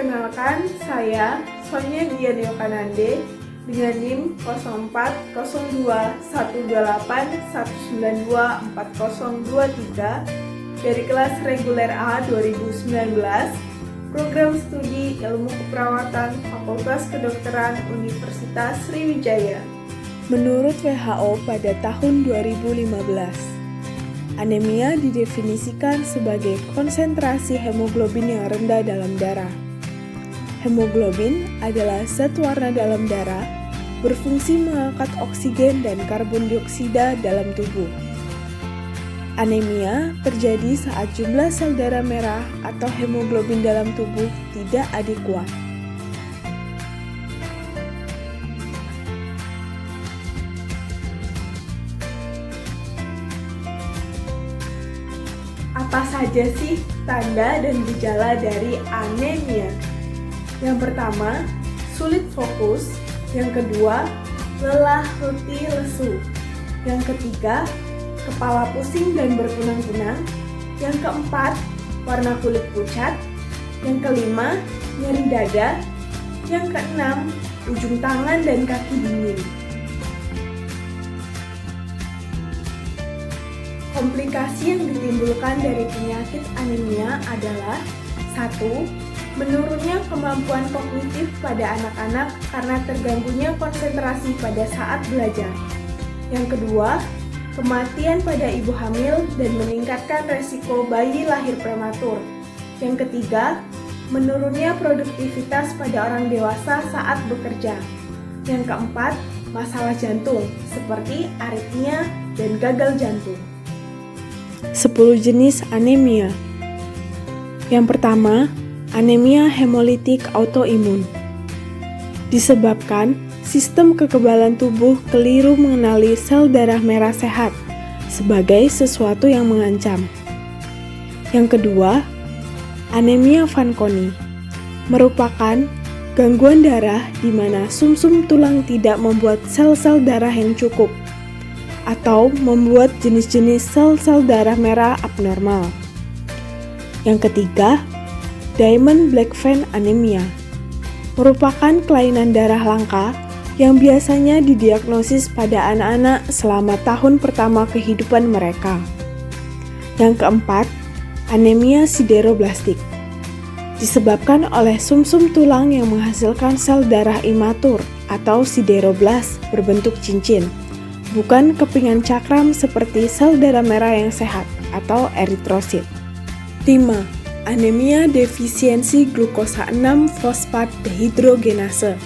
Perkenalkan, saya Sonia Dian Yokanande dengan NIM 04012181924023 dari kelas reguler A 2019, Program Studi Ilmu Keperawatan Fakultas Kedokteran Universitas Sriwijaya. Menurut WHO pada tahun 2015, anemia didefinisikan sebagai konsentrasi hemoglobin yang rendah dalam darah. Hemoglobin adalah zat warna dalam darah, berfungsi mengangkat oksigen dan karbon dioksida dalam tubuh. Anemia terjadi saat jumlah sel darah merah atau hemoglobin dalam tubuh tidak adekuat. Apa saja sih tanda dan gejala dari anemia? Yang pertama, sulit fokus. Yang kedua, lelah, letih, lesu. Yang ketiga, kepala pusing dan berkunang-kunang. Yang keempat, warna kulit pucat. Yang kelima, nyeri dada. Yang keenam, ujung tangan dan kaki dingin. Komplikasi yang ditimbulkan dari penyakit anemia adalah 1. Menurunnya kemampuan kognitif pada anak-anak karena terganggunya konsentrasi pada saat belajar. Yang kedua, kematian pada ibu hamil dan meningkatkan resiko bayi lahir prematur. Yang ketiga, menurunnya produktivitas pada orang dewasa saat bekerja. Yang keempat, masalah jantung seperti aritmia dan gagal jantung. 10 jenis anemia. Yang pertama, anemia hemolitik autoimun. Disebabkan sistem kekebalan tubuh keliru mengenali sel darah merah sehat sebagai sesuatu yang mengancam. Yang kedua, anemia Fanconi merupakan gangguan darah di mana sumsum tulang tidak membuat sel-sel darah yang cukup atau membuat jenis-jenis sel-sel darah merah abnormal. Yang ketiga, Diamond-Blackfan anemia merupakan kelainan darah langka yang biasanya didiagnosis pada anak-anak selama tahun pertama kehidupan mereka. Yang keempat, anemia sideroblastik disebabkan oleh sumsum tulang yang menghasilkan sel darah imatur atau sideroblas berbentuk cincin, bukan kepingan cakram seperti sel darah merah yang sehat atau eritrosit. 5. Anemia defisiensi glukosa 6-fosfat dehidrogenase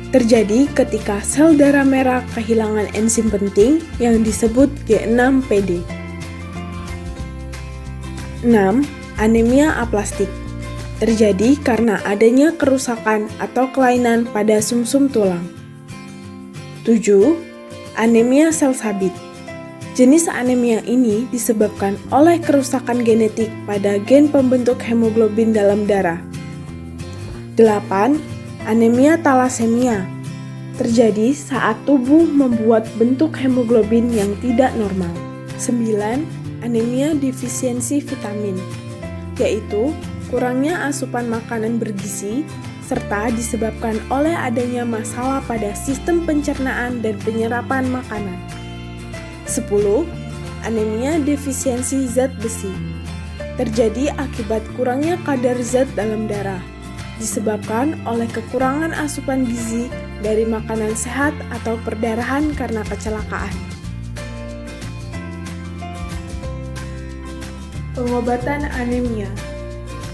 terjadi ketika sel darah merah kehilangan enzim penting yang disebut G6PD. 6. Anemia aplastik terjadi karena adanya kerusakan atau kelainan pada sumsum tulang. 7. Anemia sel sabit. Jenis anemia ini disebabkan oleh kerusakan genetik pada gen pembentuk hemoglobin dalam darah. 8. Anemia talasemia. Terjadi saat tubuh membuat bentuk hemoglobin yang tidak normal. 9. Anemia defisiensi vitamin, yaitu kurangnya asupan makanan bergizi serta disebabkan oleh adanya masalah pada sistem pencernaan dan penyerapan makanan. 10. Anemia defisiensi zat besi terjadi akibat kurangnya kadar zat dalam darah, disebabkan oleh kekurangan asupan gizi dari makanan sehat atau perdarahan karena kecelakaan. Pengobatan anemia.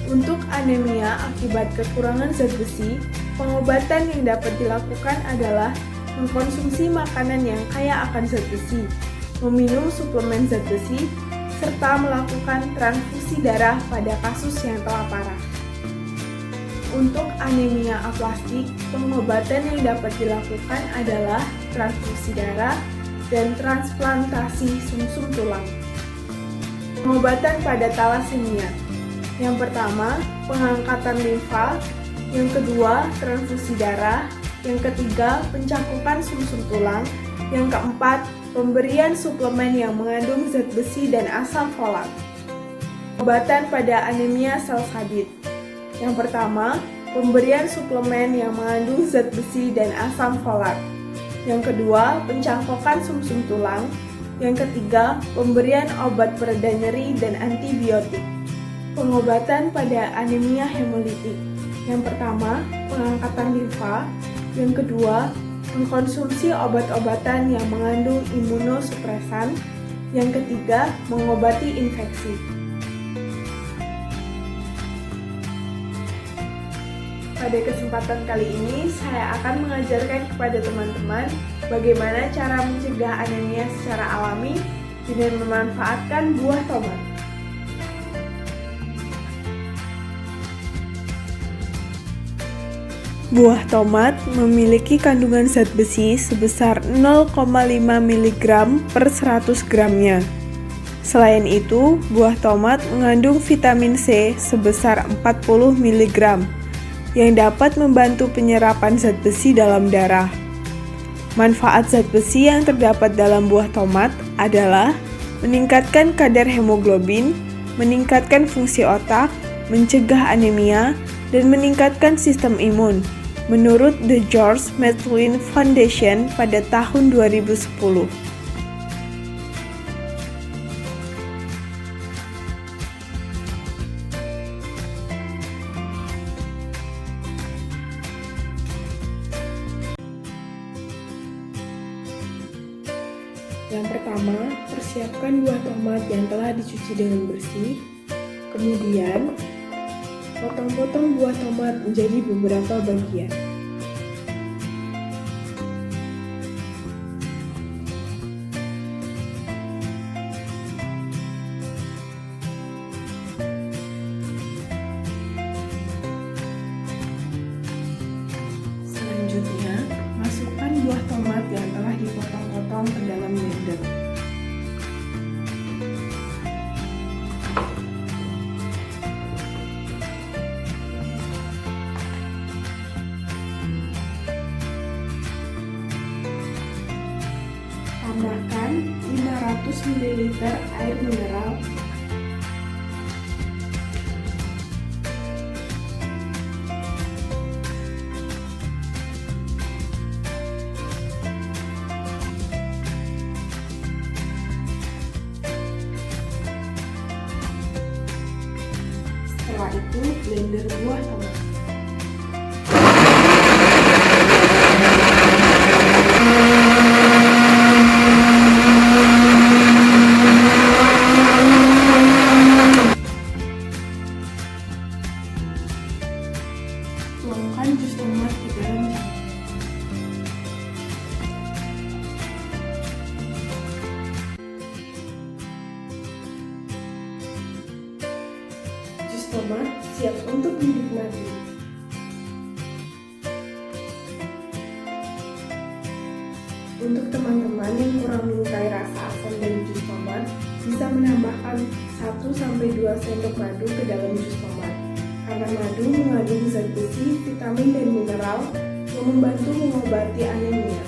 Untuk anemia akibat kekurangan zat besi, pengobatan yang dapat dilakukan adalah mengkonsumsi makanan yang kaya akan zat besi, meminum suplemen zat besi, serta melakukan transfusi darah pada kasus yang telah parah. Untuk anemia aplastik, pengobatan yang dapat dilakukan adalah transfusi darah dan transplantasi sumsum tulang. Pengobatan pada talasemia. Yang pertama, pengangkatan limfa. Yang kedua, transfusi darah. Yang ketiga, pencakupan sumsum tulang. Yang keempat, pemberian suplemen yang mengandung zat besi dan asam folat. Pengobatan pada anemia sel sabit. Yang pertama, pemberian suplemen yang mengandung zat besi dan asam folat. Yang kedua, pencangkokan sumsum tulang. Yang ketiga, pemberian obat pereda nyeri dan antibiotik. Pengobatan pada anemia hemolitik. Yang pertama, pengangkatan limfa. Yang kedua, mengkonsumsi obat-obatan yang mengandung imunosupresan. Yang ketiga, mengobati infeksi. Pada kesempatan kali ini, saya akan mengajarkan kepada teman-teman bagaimana cara mencegah anemia secara alami dengan memanfaatkan buah tomat. Buah tomat memiliki kandungan zat besi sebesar 0,5 mg per 100 gramnya. Selain itu, buah tomat mengandung vitamin C sebesar 40 mg yang dapat membantu penyerapan zat besi dalam darah. Manfaat zat besi yang terdapat dalam buah tomat adalah meningkatkan kadar hemoglobin, meningkatkan fungsi otak, mencegah anemia, dan meningkatkan sistem imun, menurut The George Maitland Foundation pada tahun 2010. Yang pertama, persiapkan buah tomat yang telah dicuci dengan bersih. Kemudian, potong-potong buah tomat menjadi beberapa bagian. Selanjutnya, masukkan buah tomat yang telah dipotong-potong ke dalam blender. Tambahkan 500 ml air mineral, setelah itu blender buah tomat. Tuangkan jus tomat ke dalam cangkok. Jus tomat siap untuk dinikmati. Untuk teman-teman yang kurang menyukai rasa asam dari jus tomat, bisa menambahkan 1-2 sendok madu ke dalam jus tomat. Karena madu mengandung zat besi, vitamin, dan mineral yang membantu mengobati anemia.